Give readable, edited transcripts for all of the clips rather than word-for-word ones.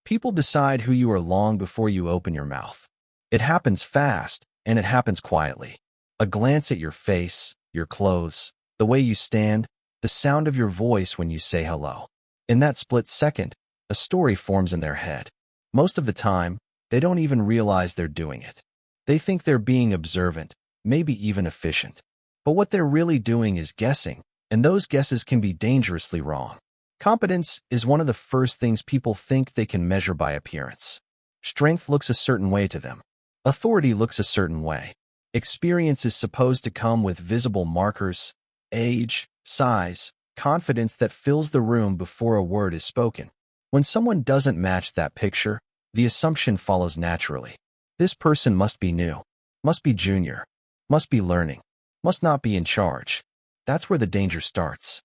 People decide who you are long before you open your mouth. It happens fast, and it happens quietly. A glance at your face, your clothes, the way you stand, the sound of your voice when you say hello. In that split second, a story forms in their head. Most of the time, they don't even realize they're doing it. They think they're being observant, maybe even efficient. But what they're really doing is guessing, and those guesses can be dangerously wrong. Competence is one of the first things people think they can measure by appearance. Strength looks a certain way to them. Authority looks a certain way. Experience is supposed to come with visible markers, age, size, confidence that fills the room before a word is spoken. When someone doesn't match that picture, the assumption follows naturally. This person must be new, must be junior, must be learning, must not be in charge. That's where the danger starts.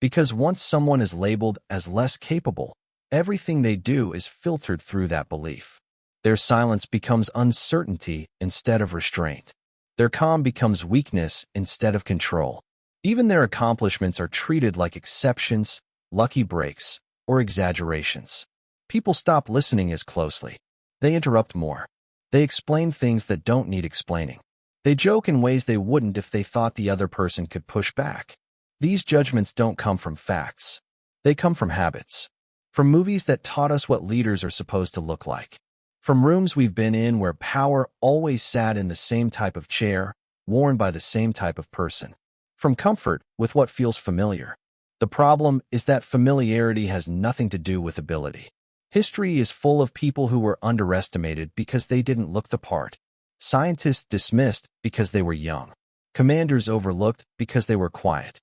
Because once someone is labeled as less capable, everything they do is filtered through that belief. Their silence becomes uncertainty instead of restraint. Their calm becomes weakness instead of control. Even their accomplishments are treated like exceptions, lucky breaks, or exaggerations. People stop listening as closely. They interrupt more. They explain things that don't need explaining. They joke in ways they wouldn't if they thought the other person could push back. These judgments don't come from facts. They come from habits. From movies that taught us what leaders are supposed to look like. From rooms we've been in where power always sat in the same type of chair, worn by the same type of person. From comfort with what feels familiar. The problem is that familiarity has nothing to do with ability. History is full of people who were underestimated because they didn't look the part. Scientists dismissed because they were young. Commanders overlooked because they were quiet.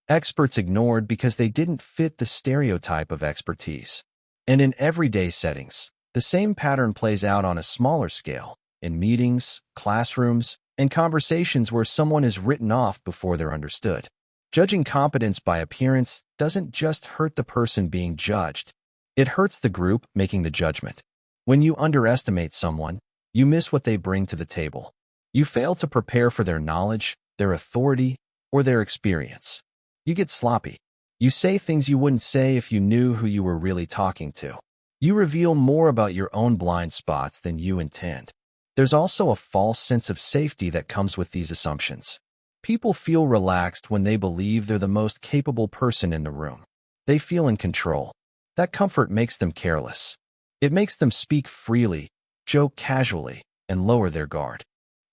Experts ignored because they didn't fit the stereotype of expertise. And in everyday settings, the same pattern plays out on a smaller scale, in meetings, classrooms, and conversations where someone is written off before they're understood. Judging competence by appearance doesn't just hurt the person being judged. It hurts the group making the judgment. When you underestimate someone, you miss what they bring to the table. You fail to prepare for their knowledge, their authority, or their experience. You get sloppy. You say things you wouldn't say if you knew who you were really talking to. You reveal more about your own blind spots than you intend. There's also a false sense of safety that comes with these assumptions. People feel relaxed when they believe they're the most capable person in the room. They feel in control. That comfort makes them careless. It makes them speak freely, joke casually, and lower their guard.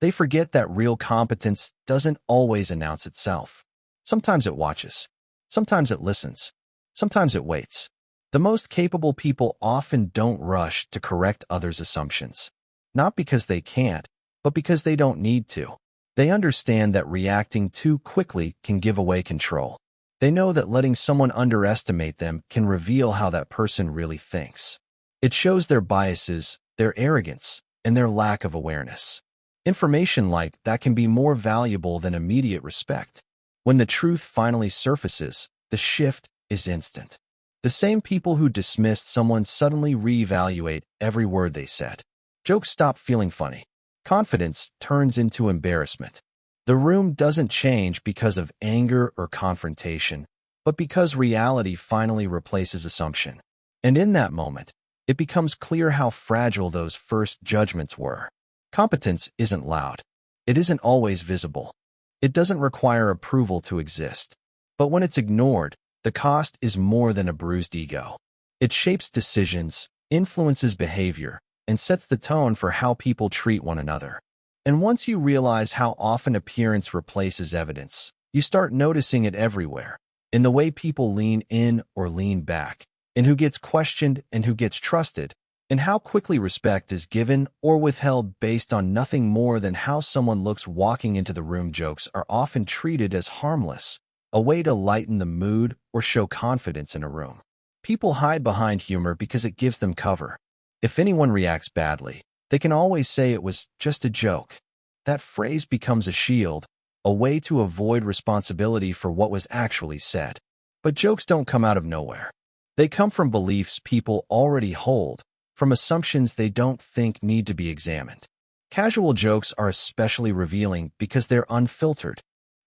They forget that real competence doesn't always announce itself. Sometimes it watches. Sometimes it listens. Sometimes it waits. The most capable people often don't rush to correct others' assumptions. Not because they can't, but because they don't need to. They understand that reacting too quickly can give away control. They know that letting someone underestimate them can reveal how that person really thinks. It shows their biases, their arrogance, and their lack of awareness. Information like that can be more valuable than immediate respect. When the truth finally surfaces, the shift is instant. The same people who dismissed someone suddenly reevaluate every word they said. Jokes stop feeling funny. Confidence turns into embarrassment. The room doesn't change because of anger or confrontation, but because reality finally replaces assumption. And in that moment, it becomes clear how fragile those first judgments were. Competence isn't loud. It isn't always visible. It doesn't require approval to exist. But when it's ignored, the cost is more than a bruised ego. It shapes decisions, influences behavior, and sets the tone for how people treat one another. And once you realize how often appearance replaces evidence, you start noticing it everywhere, in the way people lean in or lean back, in who gets questioned and who gets trusted, and how quickly respect is given or withheld based on nothing more than how someone looks walking into the room. Jokes are often treated as harmless, a way to lighten the mood or show confidence in a room. People hide behind humor because it gives them cover. If anyone reacts badly, they can always say it was just a joke. That phrase becomes a shield, a way to avoid responsibility for what was actually said. But jokes don't come out of nowhere. They come from beliefs people already hold, from assumptions they don't think need to be examined. Casual jokes are especially revealing because they're unfiltered.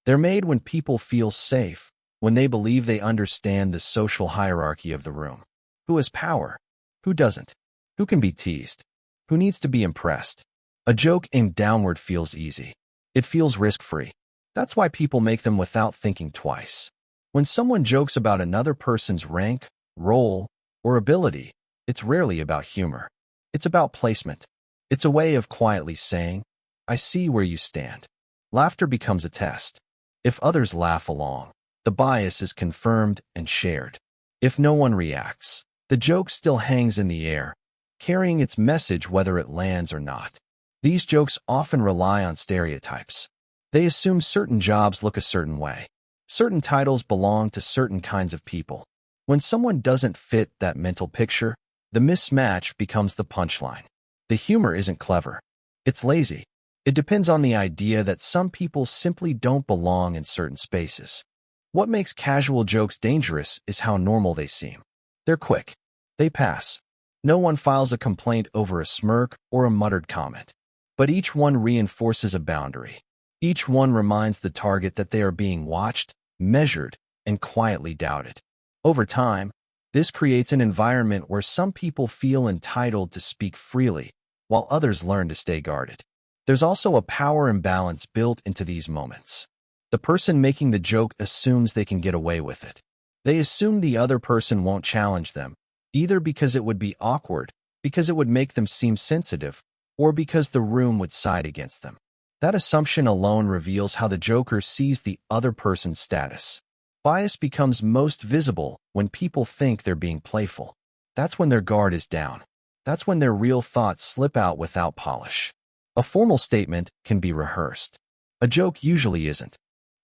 They're made when people feel safe, when they believe they understand the social hierarchy of the room. Who has power? Who doesn't? Who can be teased? Who needs to be impressed? A joke aimed downward feels easy. It feels risk-free. That's why people make them without thinking twice. When someone jokes about another person's rank, role, or ability, it's rarely about humor. It's about placement. It's a way of quietly saying, I see where you stand. Laughter becomes a test. If others laugh along, the bias is confirmed and shared. If no one reacts, the joke still hangs in the air, carrying its message whether it lands or not. These jokes often rely on stereotypes. They assume certain jobs look a certain way. Certain titles belong to certain kinds of people. When someone doesn't fit that mental picture, the mismatch becomes the punchline. The humor isn't clever. It's lazy. It depends on the idea that some people simply don't belong in certain spaces. What makes casual jokes dangerous is how normal they seem. They're quick. They pass. No one files a complaint over a smirk or a muttered comment. But each one reinforces a boundary. Each one reminds the target that they are being watched, measured, and quietly doubted. Over time, this creates an environment where some people feel entitled to speak freely, while others learn to stay guarded. There's also a power imbalance built into these moments. The person making the joke assumes they can get away with it. They assume the other person won't challenge them, either because it would be awkward, because it would make them seem sensitive, or because the room would side against them. That assumption alone reveals how the joker sees the other person's status. Bias becomes most visible when people think they're being playful. That's when their guard is down. That's when their real thoughts slip out without polish. A formal statement can be rehearsed. A joke usually isn't.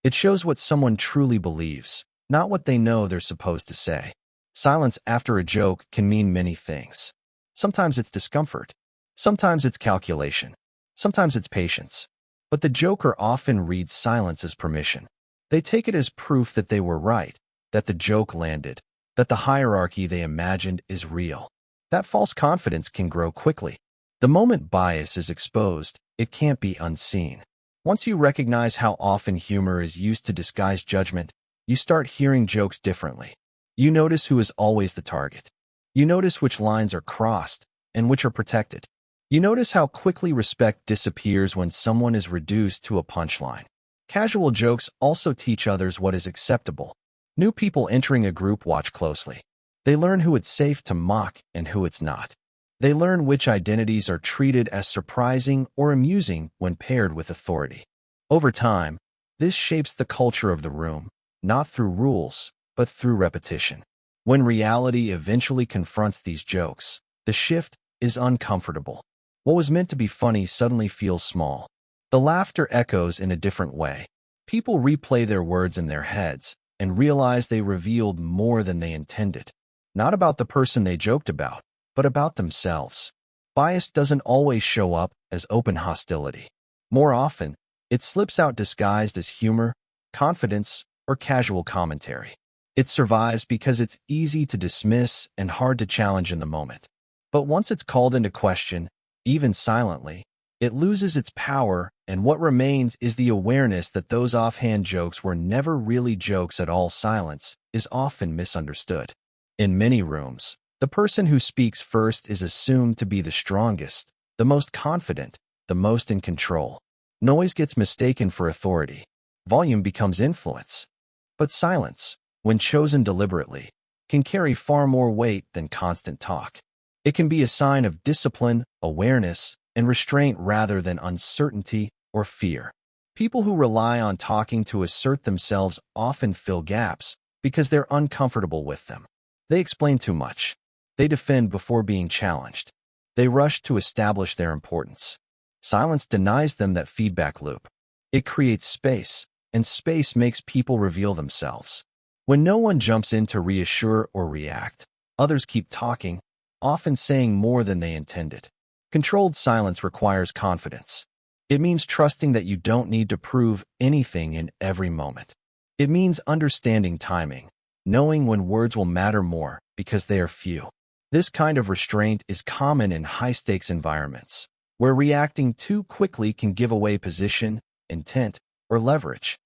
It shows what someone truly believes, not what they know they're supposed to say. Silence after a joke can mean many things. Sometimes it's discomfort. Sometimes it's calculation. Sometimes it's patience. But the joker often reads silence as permission. They take it as proof that they were right, that the joke landed, that the hierarchy they imagined is real. That false confidence can grow quickly. The moment bias is exposed, it can't be unseen. Once you recognize how often humor is used to disguise judgment, you start hearing jokes differently. You notice who is always the target. You notice which lines are crossed and which are protected. You notice how quickly respect disappears when someone is reduced to a punchline. Casual jokes also teach others what is acceptable. New people entering a group watch closely. They learn who it's safe to mock and who it's not. They learn which identities are treated as surprising or amusing when paired with authority. Over time, this shapes the culture of the room, not through rules, but through repetition. When reality eventually confronts these jokes, the shift is uncomfortable. What was meant to be funny suddenly feels small. The laughter echoes in a different way. People replay their words in their heads and realize they revealed more than they intended. Not about the person they joked about, but about themselves. Bias doesn't always show up as open hostility. More often, it slips out disguised as humor, confidence, or casual commentary. It survives because it's easy to dismiss and hard to challenge in the moment. But once it's called into question, even silently, it loses its power, and what remains is the awareness that those offhand jokes were never really jokes at all. Silence is often misunderstood. In many rooms, the person who speaks first is assumed to be the strongest, the most confident, the most in control. Noise gets mistaken for authority. Volume becomes influence. But silence, when chosen deliberately, can carry far more weight than constant talk. It can be a sign of discipline, awareness, and restraint rather than uncertainty or fear. People who rely on talking to assert themselves often fill gaps because they're uncomfortable with them. They explain too much. They defend before being challenged. They rush to establish their importance. Silence denies them that feedback loop. It creates space, and space makes people reveal themselves. When no one jumps in to reassure or react, others keep talking, often saying more than they intended. Controlled silence requires confidence. It means trusting that you don't need to prove anything in every moment. It means understanding timing, knowing when words will matter more because they are few. This kind of restraint is common in high-stakes environments, where reacting too quickly can give away position, intent, or leverage.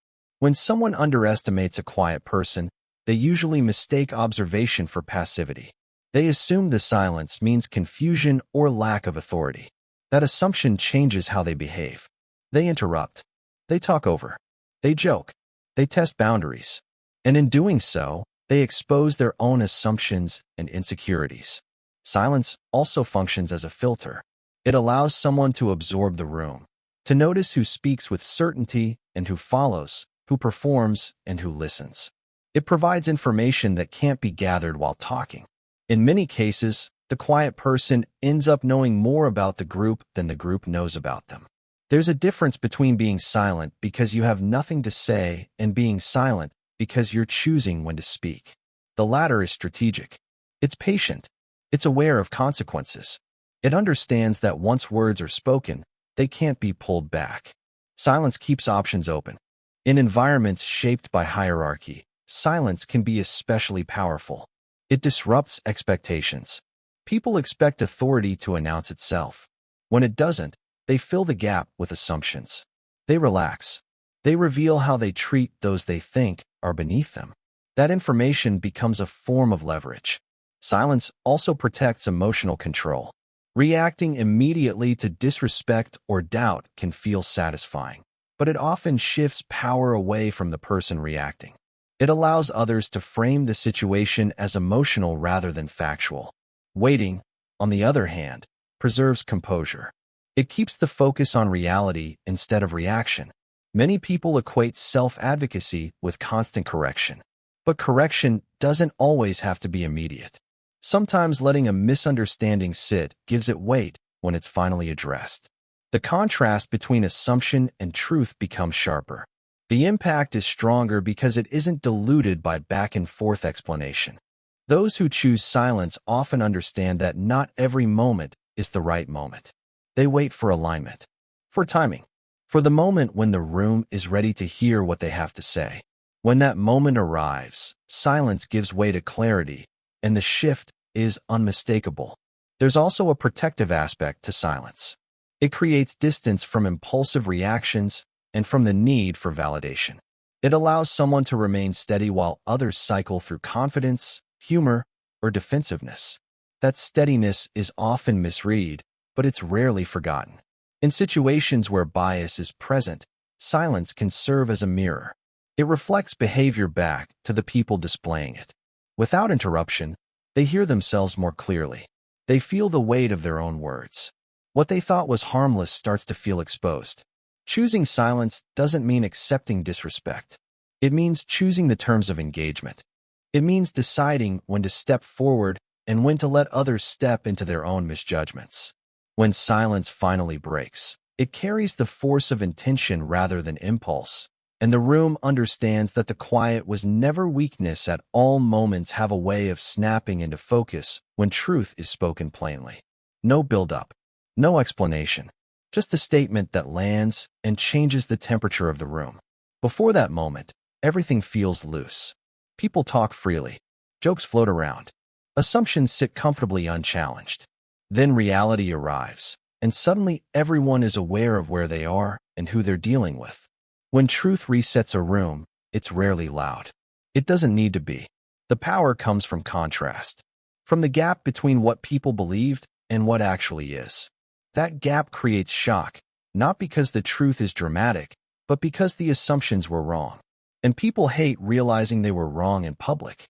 When someone underestimates a quiet person, they usually mistake observation for passivity. They assume the silence means confusion or lack of authority. That assumption changes how they behave. They interrupt. They talk over. They joke. They test boundaries. And in doing so, they expose their own assumptions and insecurities. Silence also functions as a filter. It allows someone to absorb the room, to notice who speaks with certainty and who follows, who performs and who listens. It provides information that can't be gathered while talking. In many cases, the quiet person ends up knowing more about the group than the group knows about them. There's a difference between being silent because you have nothing to say and being silent because you're choosing when to speak. The latter is strategic. It's patient. It's aware of consequences. It understands that once words are spoken, they can't be pulled back. Silence keeps options open. In environments shaped by hierarchy, silence can be especially powerful. It disrupts expectations. People expect authority to announce itself. When it doesn't, they fill the gap with assumptions. They relax. They reveal how they treat those they think are beneath them. That information becomes a form of leverage. Silence also protects emotional control. Reacting immediately to disrespect or doubt can feel satisfying, but it often shifts power away from the person reacting. It allows others to frame the situation as emotional rather than factual. Waiting, on the other hand, preserves composure. It keeps the focus on reality instead of reaction. Many people equate self-advocacy with constant correction. But correction doesn't always have to be immediate. Sometimes letting a misunderstanding sit gives it weight when it's finally addressed. The contrast between assumption and truth becomes sharper. The impact is stronger because it isn't diluted by back-and-forth explanation. Those who choose silence often understand that not every moment is the right moment. They wait for alignment, for timing, for the moment when the room is ready to hear what they have to say. When that moment arrives, silence gives way to clarity, and the shift is unmistakable. There's also a protective aspect to silence. It creates distance from impulsive reactions and from the need for validation. It allows someone to remain steady while others cycle through confidence, humor, or defensiveness. That steadiness is often misread, but it's rarely forgotten. In situations where bias is present, silence can serve as a mirror. It reflects behavior back to the people displaying it. Without interruption, they hear themselves more clearly. They feel the weight of their own words. What they thought was harmless starts to feel exposed. Choosing silence doesn't mean accepting disrespect. It means choosing the terms of engagement. It means deciding when to step forward and when to let others step into their own misjudgments. When silence finally breaks, it carries the force of intention rather than impulse. And the room understands that the quiet was never weakness. At all moments have a way of snapping into focus when truth is spoken plainly. No build-up, no explanation, just a statement that lands and changes the temperature of the room. Before that moment, everything feels loose. People talk freely. Jokes float around. Assumptions sit comfortably unchallenged. Then reality arrives, and suddenly everyone is aware of where they are and who they're dealing with. When truth resets a room, it's rarely loud. It doesn't need to be. The power comes from contrast, from the gap between what people believed and what actually is. That gap creates shock, not because the truth is dramatic, but because the assumptions were wrong. And people hate realizing they were wrong in public.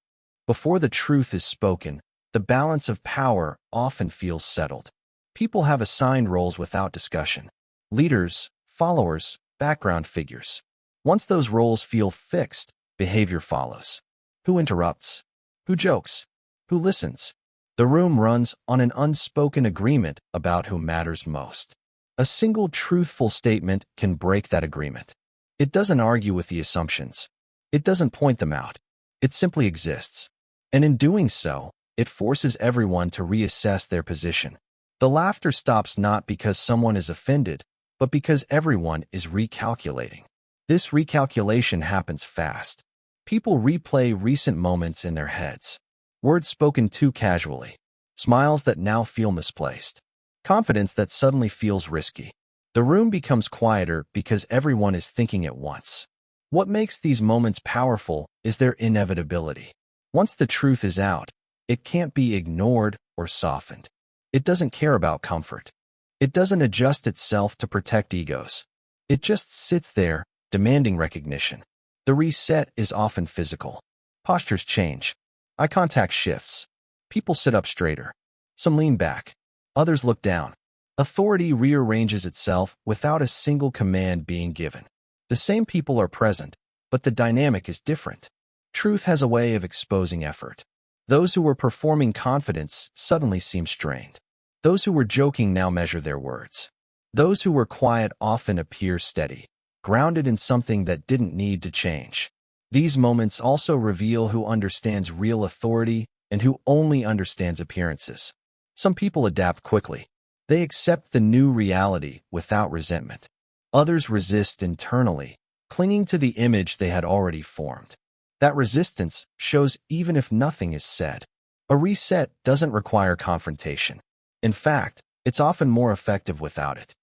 Before the truth is spoken, the balance of power often feels settled. People have assigned roles without discussion. Leaders, followers, background figures. Once those roles feel fixed, behavior follows. Who interrupts? Who jokes? Who listens? The room runs on an unspoken agreement about who matters most. A single truthful statement can break that agreement. It doesn't argue with the assumptions. It doesn't point them out. It simply exists. And in doing so, it forces everyone to reassess their position. The laughter stops not because someone is offended, but because everyone is recalculating. This recalculation happens fast. People replay recent moments in their heads. Words spoken too casually. Smiles that now feel misplaced. Confidence that suddenly feels risky. The room becomes quieter because everyone is thinking at once. What makes these moments powerful is their inevitability. Once the truth is out, It can't be ignored or softened. It doesn't care about comfort. It doesn't adjust itself to protect egos. It just sits there, demanding recognition. The reset is often physical. Postures change. Eye contact shifts. People sit up straighter. Some lean back. Others look down. Authority rearranges itself without a single command being given. The same people are present, but the dynamic is different. Truth has a way of exposing effort. Those who were performing confidence suddenly seem strained. Those who were joking now measure their words. Those who were quiet often appear steady, grounded in something that didn't need to change. These moments also reveal who understands real authority and who only understands appearances. Some people adapt quickly. They accept the new reality without resentment. Others resist internally, clinging to the image they had already formed. That resistance shows even if nothing is said. A reset doesn't require confrontation. In fact, it's often more effective without it.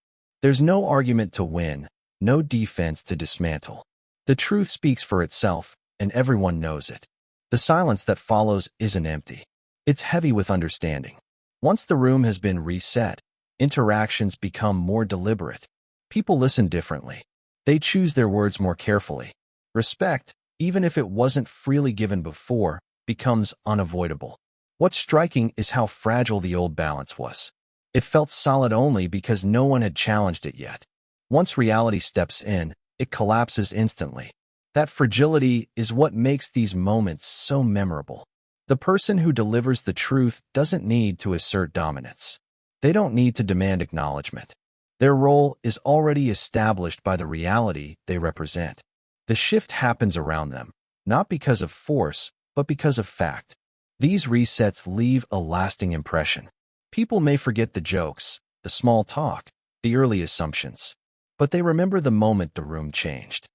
There's no argument to win, no defense to dismantle. The truth speaks for itself, and everyone knows it. The silence that follows isn't empty. It's heavy with understanding. Once the room has been reset, interactions become more deliberate. People listen differently. They choose their words more carefully. Respect, even if it wasn't freely given before, becomes unavoidable. What's striking is how fragile the old balance was. It felt solid only because no one had challenged it yet. Once reality steps in, it collapses instantly. That fragility is what makes these moments so memorable. The person who delivers the truth doesn't need to assert dominance. They don't need to demand acknowledgement. Their role is already established by the reality they represent. The shift happens around them, not because of force, but because of fact. These resets leave a lasting impression. People may forget the jokes, the small talk, the early assumptions, but they remember the moment the room changed.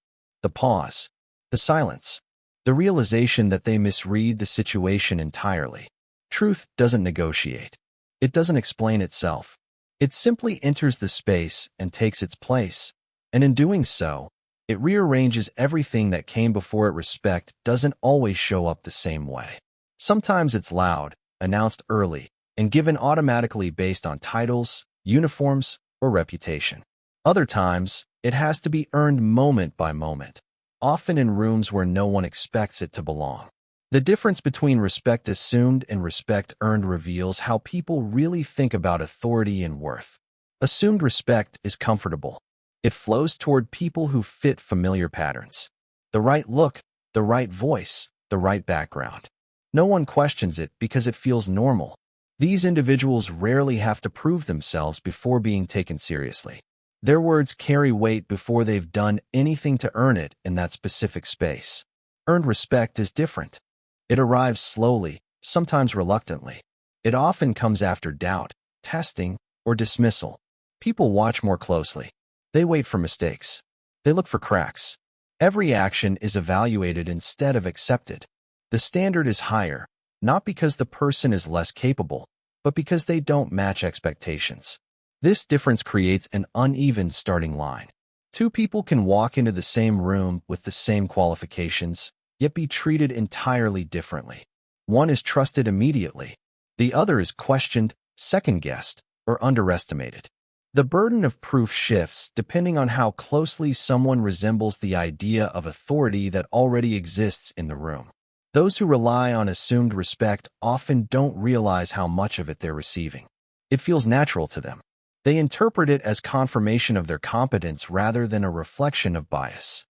The pause, the silence, the realization that they misread the situation entirely. Truth doesn't negotiate. It doesn't explain itself. It simply enters the space and takes its place. And in doing so, it rearranges everything that came before it. Respect doesn't always show up the same way. Sometimes it's loud, announced early, and given automatically based on titles, uniforms, or reputation. Other times, it has to be earned moment by moment, often in rooms where no one expects it to belong. The difference between respect assumed and respect earned reveals how people really think about authority and worth. Assumed respect is comfortable. It flows toward people who fit familiar patterns. The right look, the right voice, the right background. No one questions it because it feels normal. These individuals rarely have to prove themselves before being taken seriously. Their words carry weight before they've done anything to earn it in that specific space. Earned respect is different. It arrives slowly, sometimes reluctantly. It often comes after doubt, testing, or dismissal. People watch more closely. They wait for mistakes. They look for cracks. Every action is evaluated instead of accepted. The standard is higher, not because the person is less capable, but because they don't match expectations. This difference creates an uneven starting line. Two people can walk into the same room with the same qualifications, yet be treated entirely differently. One is trusted immediately. The other is questioned, second-guessed, or underestimated. The burden of proof shifts depending on how closely someone resembles the idea of authority that already exists in the room. Those who rely on assumed respect often don't realize how much of it they're receiving. It feels natural to them. They interpret it as confirmation of their competence rather than a reflection of bias.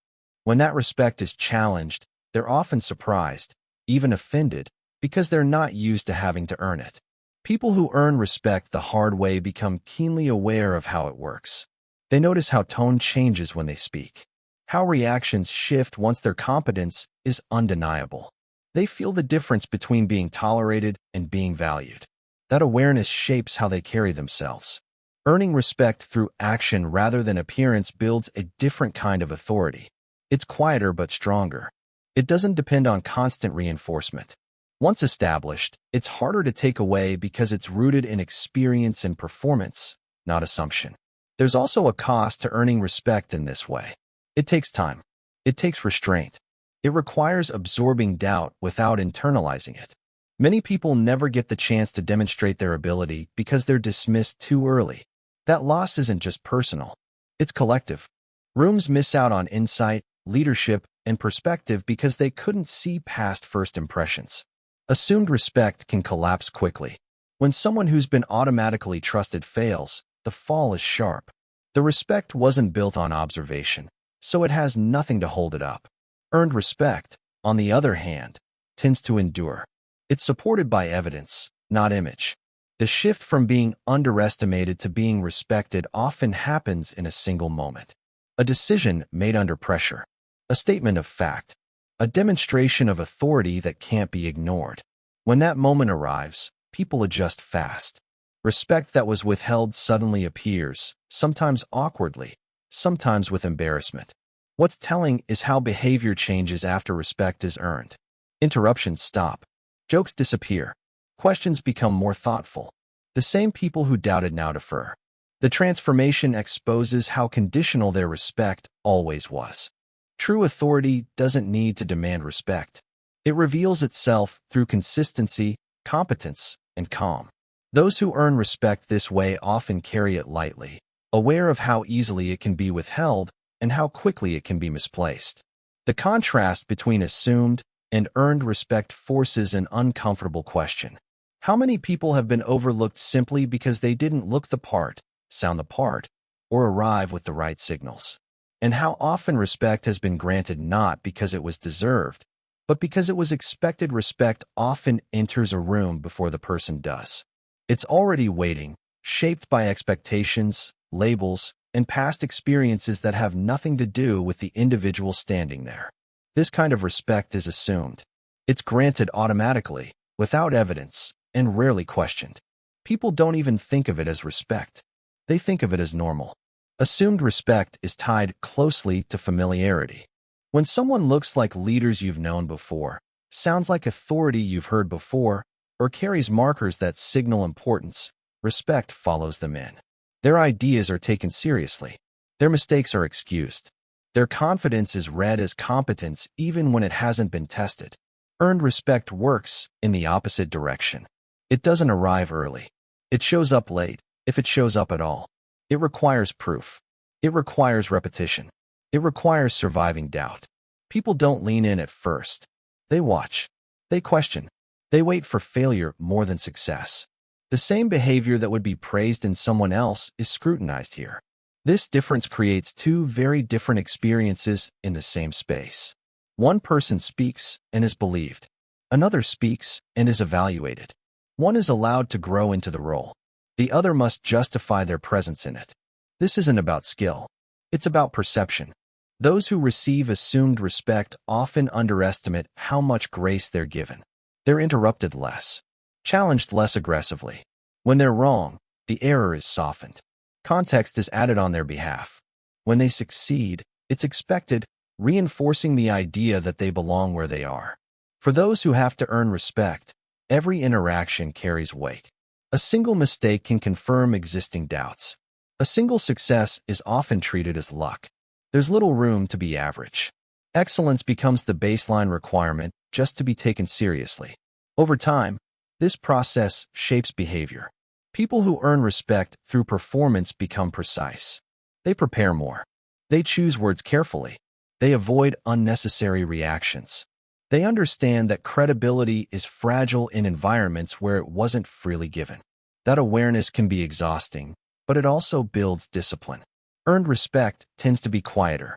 When that respect is challenged, they're often surprised, even offended, because they're not used to having to earn it. People who earn respect the hard way become keenly aware of how it works. They notice how tone changes when they speak, how reactions shift once their competence is undeniable. They feel the difference between being tolerated and being valued. That awareness shapes how they carry themselves. Earning respect through action rather than appearance builds a different kind of authority. It's quieter but stronger. It doesn't depend on constant reinforcement. Once established, it's harder to take away because it's rooted in experience and performance, not assumption. There's also a cost to earning respect in this way. It takes time. It takes restraint. It requires absorbing doubt without internalizing it. Many people never get the chance to demonstrate their ability because they're dismissed too early. That loss isn't just personal, it's collective. Rooms miss out on insight, leadership, and perspective because they couldn't see past first impressions. Assumed respect can collapse quickly. When someone who's been automatically trusted fails, the fall is sharp. The respect wasn't built on observation, so it has nothing to hold it up. Earned respect, on the other hand, tends to endure. It's supported by evidence, not image. The shift from being underestimated to being respected often happens in a single moment. A decision made under pressure. A statement of fact. A demonstration of authority that can't be ignored. When that moment arrives, people adjust fast. Respect that was withheld suddenly appears, sometimes awkwardly, sometimes with embarrassment. What's telling is how behavior changes after respect is earned. Interruptions stop. Jokes disappear. Questions become more thoughtful. The same people who doubted now defer. The transformation exposes how conditional their respect always was. True authority doesn't need to demand respect. It reveals itself through consistency, competence, and calm. Those who earn respect this way often carry it lightly, aware of how easily it can be withheld and how quickly it can be misplaced. The contrast between assumed and earned respect forces an uncomfortable question. How many people have been overlooked simply because they didn't look the part, sound the part, or arrive with the right signals? And how often respect has been granted not because it was deserved, but because it was expected? Respect often enters a room before the person does. It's already waiting, shaped by expectations, labels, and past experiences that have nothing to do with the individual standing there. This kind of respect is assumed. It's granted automatically, without evidence, and rarely questioned. People don't even think of it as respect. They think of it as normal. Assumed respect is tied closely to familiarity. When someone looks like leaders you've known before, sounds like authority you've heard before, or carries markers that signal importance, respect follows them in. Their ideas are taken seriously. Their mistakes are excused. Their confidence is read as competence even when it hasn't been tested. Earned respect works in the opposite direction. It doesn't arrive early. It shows up late, if it shows up at all. It requires proof. It requires repetition. It requires surviving doubt. People don't lean in at first. They watch. They question. They wait for failure more than success. The same behavior that would be praised in someone else is scrutinized here. This difference creates two very different experiences in the same space. One person speaks and is believed. Another speaks and is evaluated. One is allowed to grow into the role. The other must justify their presence in it. This isn't about skill. It's about perception. Those who receive assumed respect often underestimate how much grace they're given. They're interrupted less, challenged less aggressively. When they're wrong, the error is softened. Context is added on their behalf. When they succeed, it's expected, reinforcing the idea that they belong where they are. For those who have to earn respect, every interaction carries weight. A single mistake can confirm existing doubts. A single success is often treated as luck. There's little room to be average. Excellence becomes the baseline requirement just to be taken seriously. Over time, this process shapes behavior. People who earn respect through performance become precise. They prepare more. They choose words carefully. They avoid unnecessary reactions. They understand that credibility is fragile in environments where it wasn't freely given. That awareness can be exhausting, but it also builds discipline. Earned respect tends to be quieter.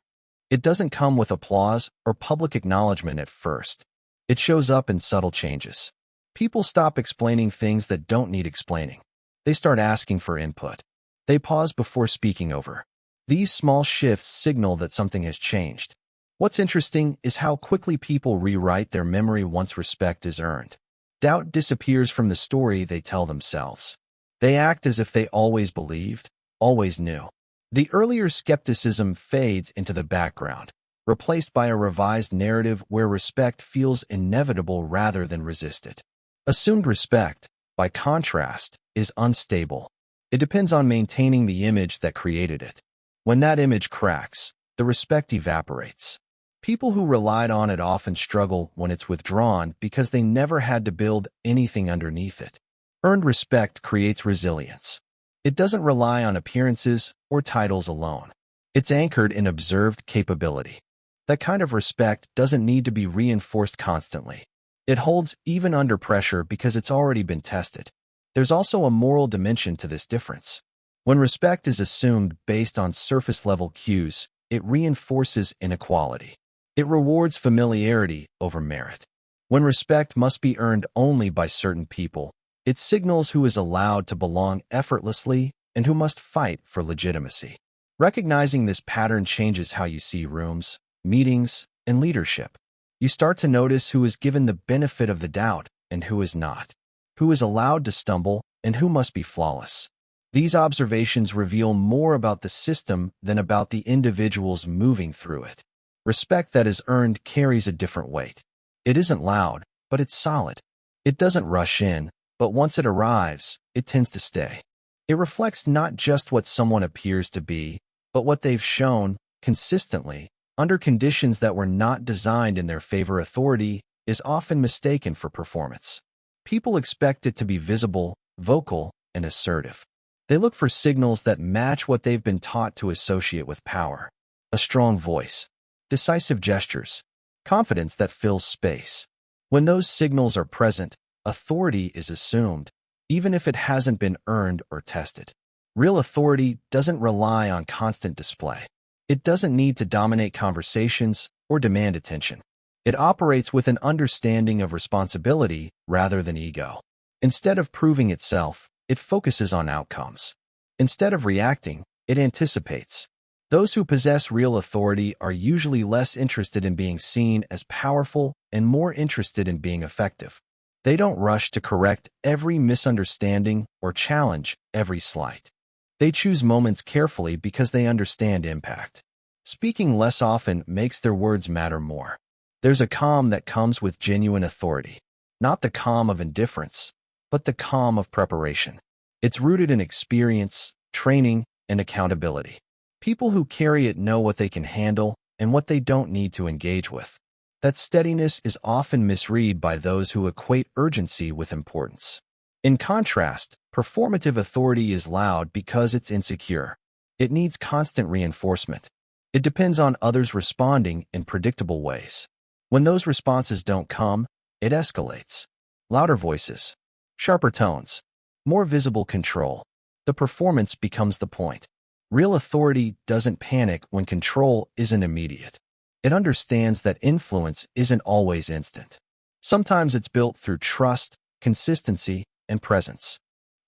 It doesn't come with applause or public acknowledgement at first. It shows up in subtle changes. People stop explaining things that don't need explaining. They start asking for input. They pause before speaking over. These small shifts signal that something has changed. What's interesting is how quickly people rewrite their memory once respect is earned. Doubt disappears from the story they tell themselves. They act as if they always believed, always knew. The earlier skepticism fades into the background, replaced by a revised narrative where respect feels inevitable rather than resisted. Assumed respect, by contrast, is unstable. It depends on maintaining the image that created it. When that image cracks, the respect evaporates. People who relied on it often struggle when it's withdrawn because they never had to build anything underneath it. Earned respect creates resilience. It doesn't rely on appearances or titles alone. It's anchored in observed capability. That kind of respect doesn't need to be reinforced constantly. It holds even under pressure because it's already been tested. There's also a moral dimension to this difference. When respect is assumed based on surface-level cues, it reinforces inequality. It rewards familiarity over merit. When respect must be earned only by certain people, it signals who is allowed to belong effortlessly and who must fight for legitimacy. Recognizing this pattern changes how you see rooms, meetings, and leadership. You start to notice who is given the benefit of the doubt and who is not, who is allowed to stumble and who must be flawless. These observations reveal more about the system than about the individuals moving through it. Respect that is earned carries a different weight. It isn't loud, but it's solid. It doesn't rush in, but once it arrives, it tends to stay. It reflects not just what someone appears to be, but what they've shown, consistently, under conditions that were not designed in their favor. Authority is often mistaken for performance. People expect it to be visible, vocal, and assertive. They look for signals that match what they've been taught to associate with power. A strong voice, decisive gestures, confidence that fills space. When those signals are present, authority is assumed, even if it hasn't been earned or tested. Real authority doesn't rely on constant display. It doesn't need to dominate conversations or demand attention. It operates with an understanding of responsibility rather than ego. Instead of proving itself, it focuses on outcomes. Instead of reacting, it anticipates. Those who possess real authority are usually less interested in being seen as powerful and more interested in being effective. They don't rush to correct every misunderstanding or challenge every slight. They choose moments carefully because they understand impact. Speaking less often makes their words matter more. There's a calm that comes with genuine authority, not the calm of indifference, but the calm of preparation. It's rooted in experience, training, and accountability. People who carry it know what they can handle and what they don't need to engage with. That steadiness is often misread by those who equate urgency with importance. In contrast, performative authority is loud because it's insecure. It needs constant reinforcement. It depends on others responding in predictable ways. When those responses don't come, it escalates. Louder voices, sharper tones, more visible control. The performance becomes the point. Real authority doesn't panic when control isn't immediate. It understands that influence isn't always instant. Sometimes it's built through trust, consistency, and presence.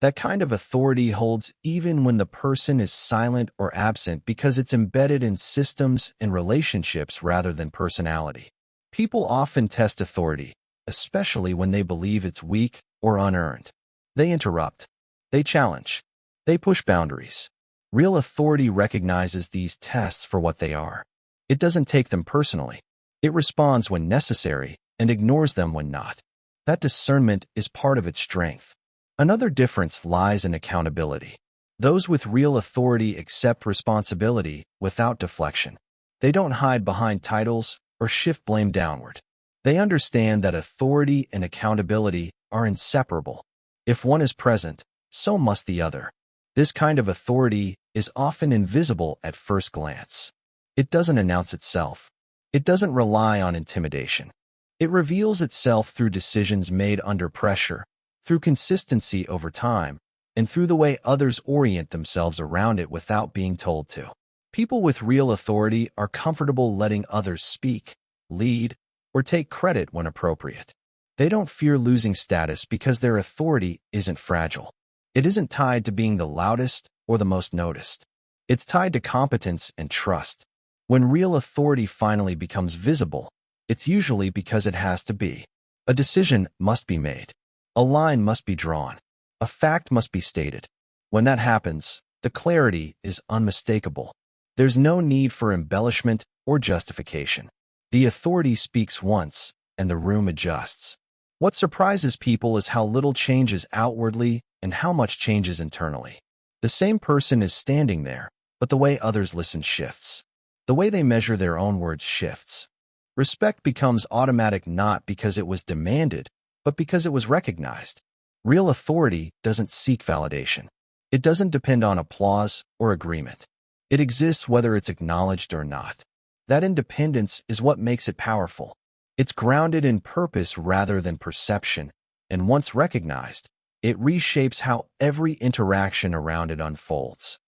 That kind of authority holds even when the person is silent or absent because it's embedded in systems and relationships rather than personality. People often test authority, especially when they believe it's weak or unearned. They interrupt. They challenge. They push boundaries. Real authority recognizes these tests for what they are. It doesn't take them personally. It responds when necessary and ignores them when not. That discernment is part of its strength. Another difference lies in accountability. Those with real authority accept responsibility without deflection. They don't hide behind titles or shift blame downward. They understand that authority and accountability are inseparable. If one is present, so must the other. This kind of authority is often invisible at first glance. It doesn't announce itself. It doesn't rely on intimidation. It reveals itself through decisions made under pressure, through consistency over time, and through the way others orient themselves around it without being told to. People with real authority are comfortable letting others speak, lead, or take credit when appropriate. They don't fear losing status because their authority isn't fragile. It isn't tied to being the loudest or the most noticed. It's tied to competence and trust. When real authority finally becomes visible, it's usually because it has to be. A decision must be made. A line must be drawn. A fact must be stated. When that happens, the clarity is unmistakable. There's no need for embellishment or justification. The authority speaks once, and the room adjusts. What surprises people is how little changes outwardly and how much changes internally. The same person is standing there, but the way others listen shifts. The way they measure their own words shifts. Respect becomes automatic not because it was demanded, but because it was recognized. Real authority doesn't seek validation. It doesn't depend on applause or agreement. It exists whether it's acknowledged or not. That independence is what makes it powerful. It's grounded in purpose rather than perception, and once recognized, it reshapes how every interaction around it unfolds.